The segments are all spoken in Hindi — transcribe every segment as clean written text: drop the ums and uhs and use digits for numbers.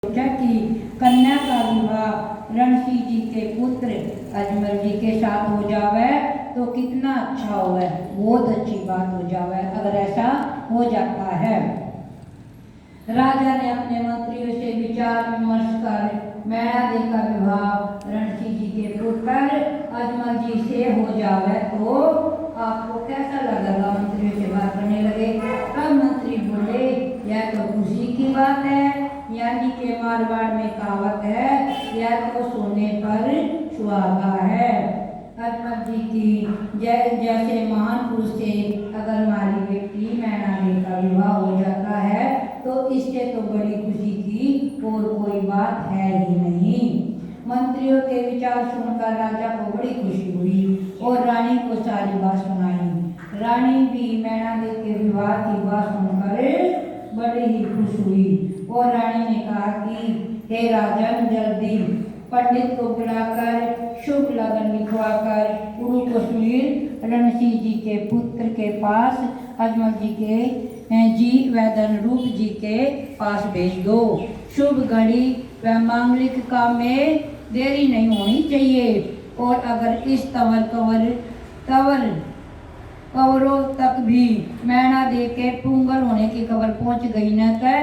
सोचा कि कन्या का विवाह रणसिंह जी के पुत्र अजमल जी के साथ हो जावे तो कितना अच्छा होवे, बहुत अच्छी बात हो जावे अगर ऐसा हो जाता है। राजा ने अपने मंत्रियों से विचार विमर्श कर मैणा देवी का विवाह रणसिंह जी के पुत्र अजमल जी से हो जावे तो आपको कैसा लगेगा। मंत्रियों से बात करने लगे। तब मंत्री बोले, यह तो खुशी की बात है, यानी कि मारवाड़ में कहावत है, यह तो सोने पर सुहागा है। अजमल जी की जैसे महान पुरुष से अगर हमारी बेटी मैणा देवी का विवाह हो जाता है तो इससे तो बड़ी खुशी की और कोई बात है ही नहीं। मंत्रियों के विचार सुनकर राजा को बड़ी खुशी हुई और रानी को सारी बात सुनाई। रानी भी मैणा देवी के विवाह की बात सुनकर बड़ी ही खुश हुई और रानी ने कहा कि हे राजन, जल्दी पंडित को बुलाकर शुभ लगन लिखवाकर पूर्व कश्मीर रणसिंह जी के पुत्र के पास अजमल जी के वैदन रूप जी के पास भेज दो। शुभ घड़ी व मांगलिक काम में देरी नहीं होनी चाहिए और अगर इस कवरों तक भी मैणा दे के पुंगल होने की खबर पहुंच गई न तो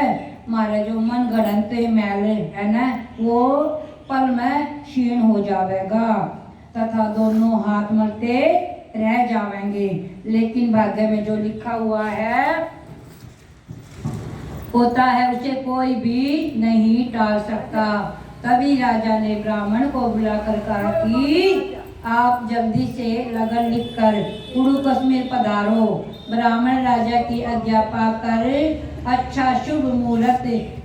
हमारा जो मन गढ़ंत मैल है न वो पल में क्षीण हो जाएगा तथा दोनों हाथ मलते रह जाएंगे। लेकिन भाग्य में जो लिखा हुआ है होता है उसे कोई भी नहीं टाल सकता। तभी राजा ने ब्राह्मण को बुलाकर कहा कि आप जल्दी से लगन लिखकर पूर्व कश्मीर पधारो। ब्राह्मण राजा की आज्ञा पाकर अच्छा शुभ मुहूर्त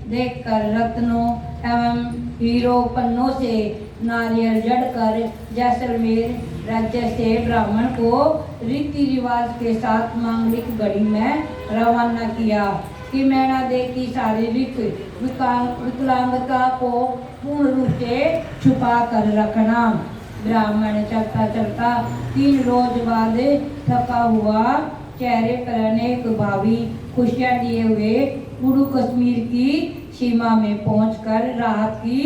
देखकर रत्नों एवं हीरो पन्नों से नारियल जड़कर जैसलमेर राज्य से ब्राह्मण को रीति रिवाज के साथ मांगलिक घड़ी में रवाना किया कि मैणा देवी की शारीरिक विकलांगता को पूर्ण रूप से छुपा कर रखना। ब्राह्मण चलता चलता 3 रोज बाद थका हुआ चेहरे पर अनेक भावी खुशियां लिए हुए पूर्व कश्मीर की सीमा में पहुंचकर राहत की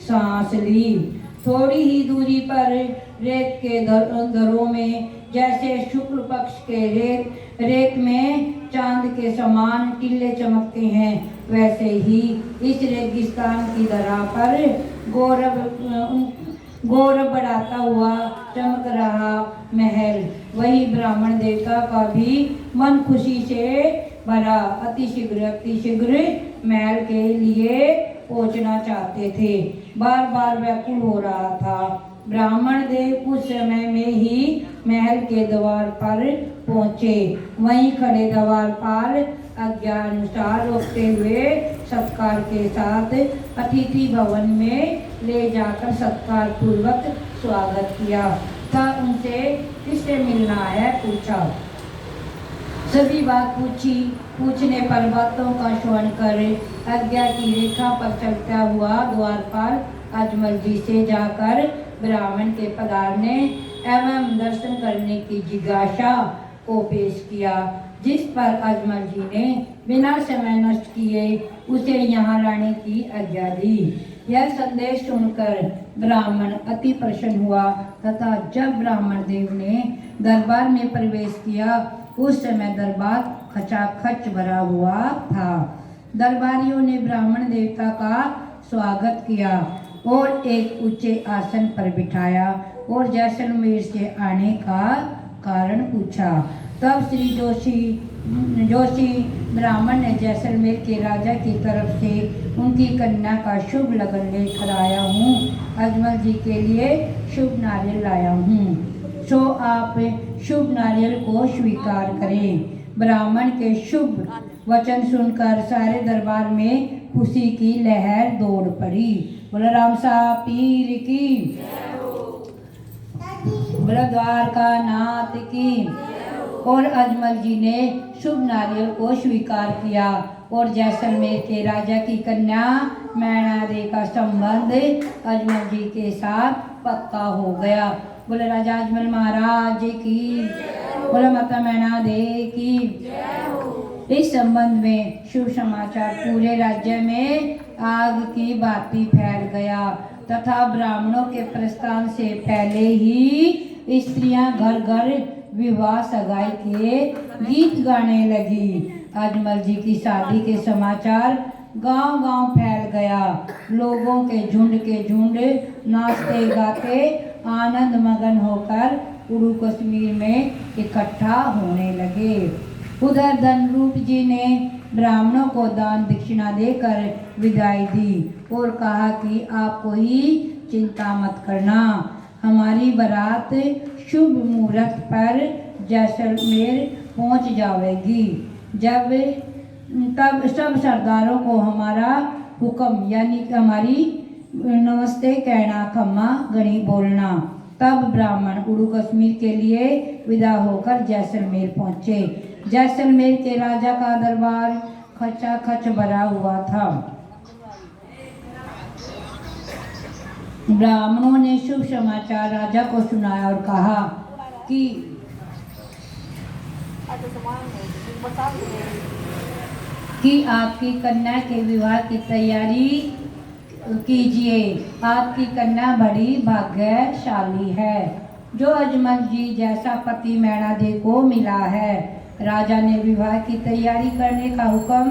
सांस ली। थोड़ी ही दूरी पर रेत के दरों में जैसे शुक्ल पक्ष के रेत में चांद के समान टिल्ले चमकते हैं, वैसे ही इस रेगिस्तान की धरा पर गौरव बढ़ाता हुआ चमक रहा महल। वही ब्राह्मण देवता का भी मन खुशी से भरा अतिशीघ्र महल के लिए पहुंचना चाहते थे। बार बार व्याकुल हो रहा था। ब्राह्मण देव कुछ समय में ही महल के द्वार पर पहुंचे। वहीं खड़े द्वारपाल आज्ञा अनुसार रोकते हुए सत्कार के साथ अतिथि भवन में ले जाकर सत्कार पूर्वक स्वागत किया। तब उनसे किससे मिलना है पूछा। सभी बात पूछने पर बातों का श्रवण कर आज्ञा की रेखा पर चलता हुआ द्वारपाल अजमल जी से जाकर ब्राह्मण के पधारने एवं दर्शन करने की जिज्ञासा को पेश किया, जिस पर अजमल जी ने बिना समय नष्ट किए उसे यहाँ लाने की आज्ञा दी। यह संदेश सुनकर ब्राह्मण अति प्रसन्न हुआ तथा जब ब्राह्मण देव ने दरबार में प्रवेश किया उस समय दरबार खचाखच भरा हुआ था। दरबारियों ने ब्राह्मण देवता का स्वागत किया और एक ऊंचे आसन पर बिठाया और जैसलमेर से आने का कारण पूछा। तब श्री जोशी ब्राह्मण ने जैसलमेर के राजा की तरफ से उनकी कन्या का शुभ लगन लेकर आया हूँ, अजमल जी के लिए शुभ नारियल लाया हूँ, सो आप शुभ नारियल को स्वीकार करें। ब्राह्मण के शुभ वचन सुनकर सारे दरबार में खुशी की लहर दौड़ पड़ी। बोला राम साहब पीर की, बोला द्वारका नाथ की। और अजमल जी ने शुभ नारियल को स्वीकार किया और जैसलमेर के राजा की कन्या मैणा देवी का संबंध अजमल जी के साथ पक्का हो गया। बोले राजा अजमल महाराज की, बोले माता मैणा देवी की। इस संबंध में शुभ समाचार पूरे राज्य में आग की भांति फैल गया तथा ब्राह्मणों के प्रस्थान से पहले ही स्त्रियां घर घर विवाह सगाई के गीत गाने लगी। अजमल जी की शादी के समाचार गांव-गांव फैल गया। लोगों के झुंड नाचते गाते आनंद मगन होकर उड़ू कश्मीर में इकट्ठा होने लगे। उधर धनरूप जी ने ब्राह्मणों को दान दक्षिणा देकर विदाई दी और कहा कि आप कोई चिंता मत करना, हमारी बारात शुभ मुहूर्त पर जैसलमेर पहुंच जाएगी। तब सब सरदारों को हमारा हुक्म यानी कि हमारी नमस्ते कहना, खम्मा गणी बोलना। तब ब्राह्मण उड़ू कश्मीर के लिए विदा होकर जैसलमेर पहुंचे। जैसलमेर के राजा का दरबार खचाखच भरा हुआ था। ब्राह्मणों ने शुभ समाचार राजा को सुनाया और कहा कि आपकी कन्या के विवाह की तैयारी कीजिए। आपकी कन्या बड़ी भाग्यशाली है जो अजमल जी जैसा पति मैणा दे को मिला है। राजा ने विवाह की तैयारी करने का हुक्म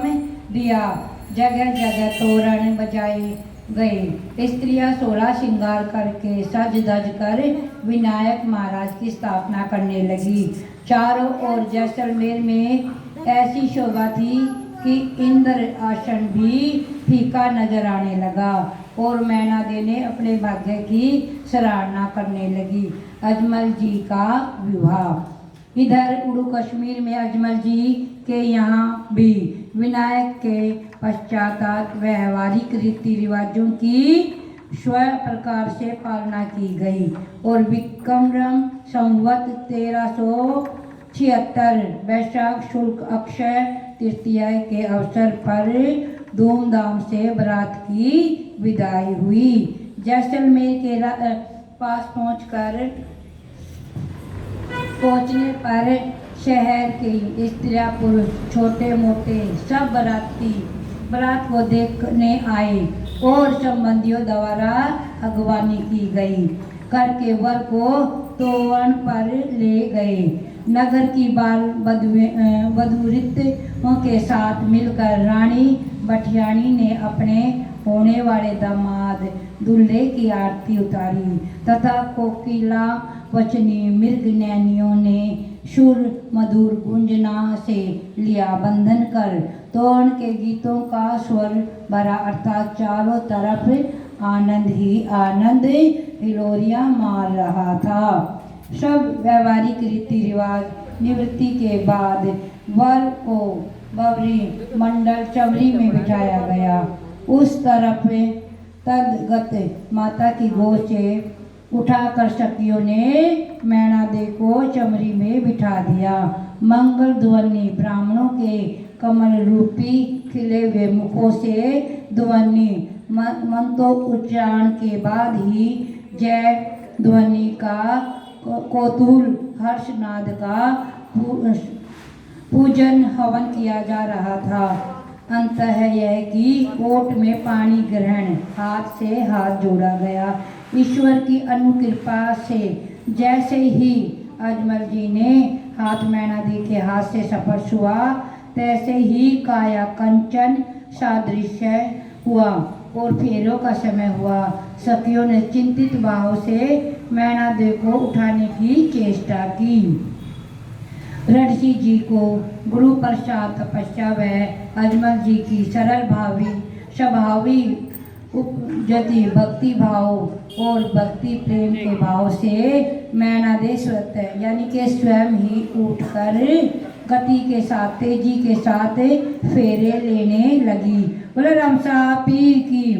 दिया। जगह जगह तोरण बजाए गए। स्त्रियां 16 श्रृंगार करके सज धज कर विनायक महाराज की स्थापना करने लगी। चारों ओर जैसलमेर में ऐसी शोभा थी कि इंद्र आसन भी फीका नजर आने लगा और मैना दे ने अपने भाग्य की सराहना करने लगी। अजमल जी का विवाह। इधर उड़ू कश्मीर में अजमल जी के यहाँ भी विनायक के पश्चात व्यवहारिक रीति रिवाजों की स्व प्रकार से पालना की गई और विक्रम संवत 1376 वैशाख शुक्ल अक्षय तृतीया के अवसर पर धूमधाम से बारात की विदाई हुई। जैसलमेर के पास पहुंचने पर शहर के स्त्रियां पुरुष छोटे मोटे सब बारात को देखने आए और संबंधियों द्वारा अगवानी की गई करके वर को तोरण पर ले गए। नगर की बाल वधूरितों के साथ मिलकर रानी बठियानी ने अपने होने वाले दामाद दूल्हे की आरती उतारी तथा कोकिला वचनी मृग नैनियों ने सुर मधुर गुंजना से लिया बंधन कर। तोरण के गीतों का स्वर भरा अर्थात चारों तरफ आनंद ही आनंद हिलोरियां मार रहा था। सब व्यवहारिक रीति रिवाज निवृत्ति के बाद वर को बवरी मंडल चवरी में बिठाया गया। उस तरफ तदगत माता की गोद से उठाकर सखियों ने मैना दे को चमरी में बिठा दिया। मंगल ध्वनि ब्राह्मणों के कमल रूपी खिले हुए मुखों से ध्वनि मंत्रों उच्चारण के बाद ही जय ध्वनि का कौतूहल हर्षनाद का पूजन हवन किया जा रहा था। अंत है यह कि कोट में पानी ग्रहण हाथ से हाथ जोड़ा गया। ईश्वर की अनुकृपा से जैसे ही अजमल जी ने हाथ मैना दी के हाथ से स्पर्श हुआ तैसे ही काया कंचन सादृश्य हुआ और फेरों का समय हुआ। सखियों ने चिंतित भाव से मैना दे को उठाने की चेष्टा की। ऋषि जी को गुरु प्रसाद तपस्या व अजमल जी की सरल भावी स्वभावी उपजती भक्ति भाव और भक्ति प्रेम के भाव से मैना दे स्वतः यानी कि स्वयं ही उठकर गति के साथ तेजी के साथ फेरे लेने लगी। बोले रामसा पीर की।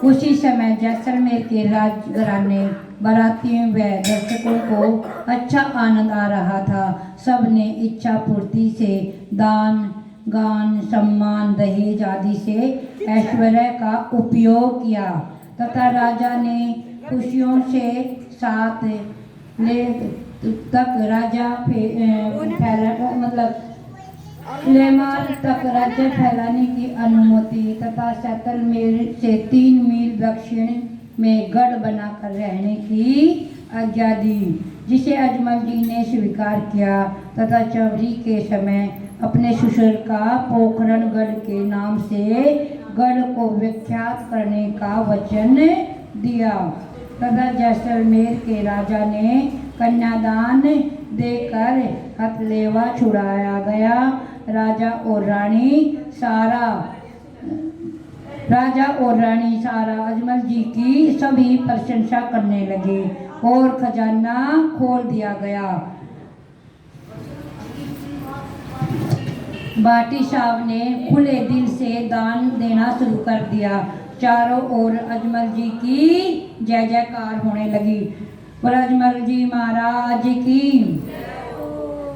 उसी समय जैसलमेर के राजघराने बारातियों व दर्शकों को अच्छा आनंद आ रहा था। सबने इच्छा पूर्ति से दान गान सम्मान दहेज आदि से ऐश्वर्य का उपयोग किया तथा राजा ने खुशियों से साथ ले तक राजा सुलेमान तक राज्य फैलाने की अनुमति तथा सैतलमेर से 3 मील दक्षिण में गढ़ बनाकर रहने की आज्ञा दी, जिसे अजमल जी ने स्वीकार किया तथा चवरी के समय अपने ससुर का पोखरणगढ़ के नाम से गढ़ को विख्यात करने का वचन दिया तथा जैसलमेर के राजा ने कन्यादान देकर हथलेवा छुड़ाया गया। राजा और रानी सारा अजमल जी की सभी प्रशंसा करने लगे और खजाना खोल दिया गया। बाटी साहब ने खुले दिल से दान देना शुरू कर दिया। चारों ओर अजमल जी की जय जयकार होने लगी। और अजमल जी महाराज की।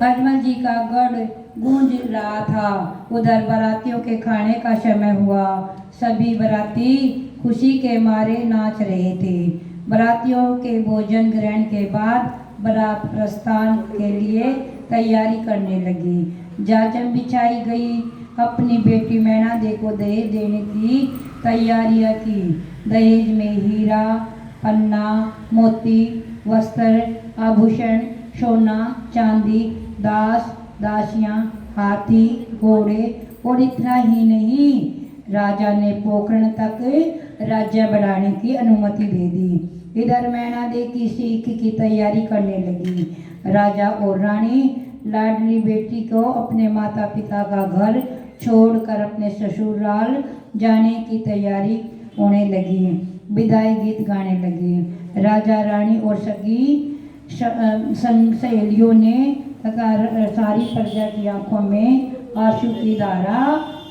अजमल जी का गढ़ गूंज रहा था। उधर बारातियों के खाने का समय हुआ। सभी बाराती खुशी के मारे नाच रहे थे। बारातियों के भोजन ग्रहण के बाद बारात प्रस्थान के लिए तैयारी करने लगी। जाजम बिछाई गई। अपनी बेटी मैना दे को दहेज देने की तैयारियां की। दहेज में हीरा, पन्ना, मोती, वस्त्र, आभूषण, सोना, चांदी, दास, दासियां, हाथी, घोड़े और इतना ही नहीं, राजा ने पोखरण तक राज्य बढ़ाने की अनुमति दे दी। इधर मैना दे की सीख की तैयारी करने लगी। राजा और रानी लाडली बेटी को अपने माता पिता का घर छोड़कर अपने ससुराल जाने की तैयारी होने लगी। विदाई गीत गाने लगे। राजा रानी और सगी सहेलियों ने तथा सारी प्रजा की आंखों में आंसू की धारा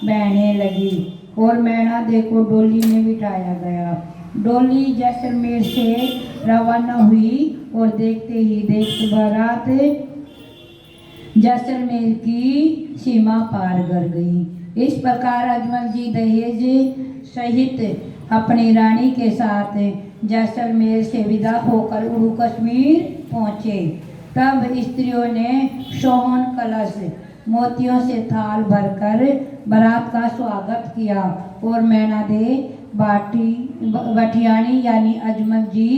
बहने लगी और मैना दे को डोली में बिठाया गया। डोली जैसलमेर से रवाना हुई और देखते ही देखते बारात जैसलमेर की सीमा पार कर गई। इस प्रकार अजमल जी दहेज सहित अपनी रानी के साथ जैसलमेर से विदा होकर उड़ू कश्मीर पहुँचे। तब स्त्रियों ने सोहन कलश मोतियों से थाल भरकर बारात का स्वागत किया और मैना दे बठियानी यानी अजमल जी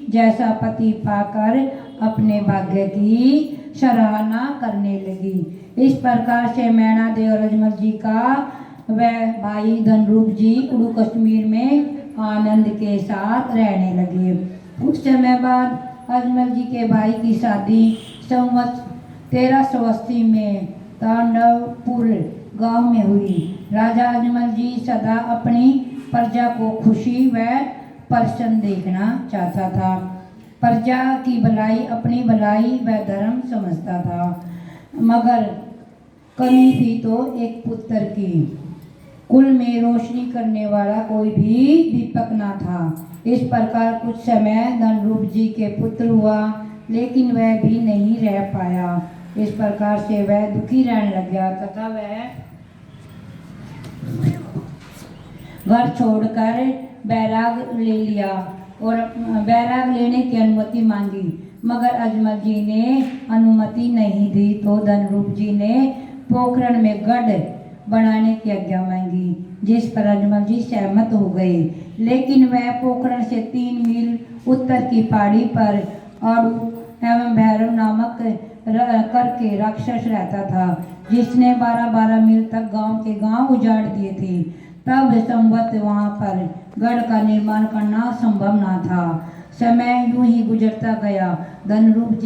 जैसा पति पाकर अपने भाग्य की सराहना करने लगी। इस प्रकार से मैना दे और अजमल जी का वह भाई धनरूप जी उड़ू कश्मीर में आनंद के साथ रहने लगे। कुछ समय बाद अजमल जी के भाई की शादी संवत 1380 में तांडवपुर गांव में हुई। राजा अजमल जी सदा अपनी प्रजा को खुशी व प्रसन्न देखना चाहता था। प्रजा की भलाई अपनी भलाई व धर्म समझता था। मगर कमी थी तो एक पुत्र की। कुल में रोशनी करने वाला कोई भी दीपक न था। इस प्रकार कुछ समय धनरूप जी के पुत्र हुआ, लेकिन वह भी नहीं रह पाया। इस प्रकार से वह दुखी रहने लग गया तथा वह घर छोड़कर बैराग ले लिया और बैराग लेने की अनुमति मांगी। मगर अजमल जी ने अनुमति नहीं दी तो धनरूप जी ने पोखरण में गढ़ बनाने की आज्ञा मांगी, जिस पर अजमल जी सहमत हो गए। लेकिन वह पोखरण से 3 मील उत्तर की पहाड़ी पर आड़ू एवं भैरव नामक करके राक्षस रहता था, जिसने 12-12 मील तक गांव के गांव उजाड़ दिए थे। तब संवत वहां पर गढ़ का निर्माण करना संभव न था। समय यूं ही गुजरता गया। धनरूप जी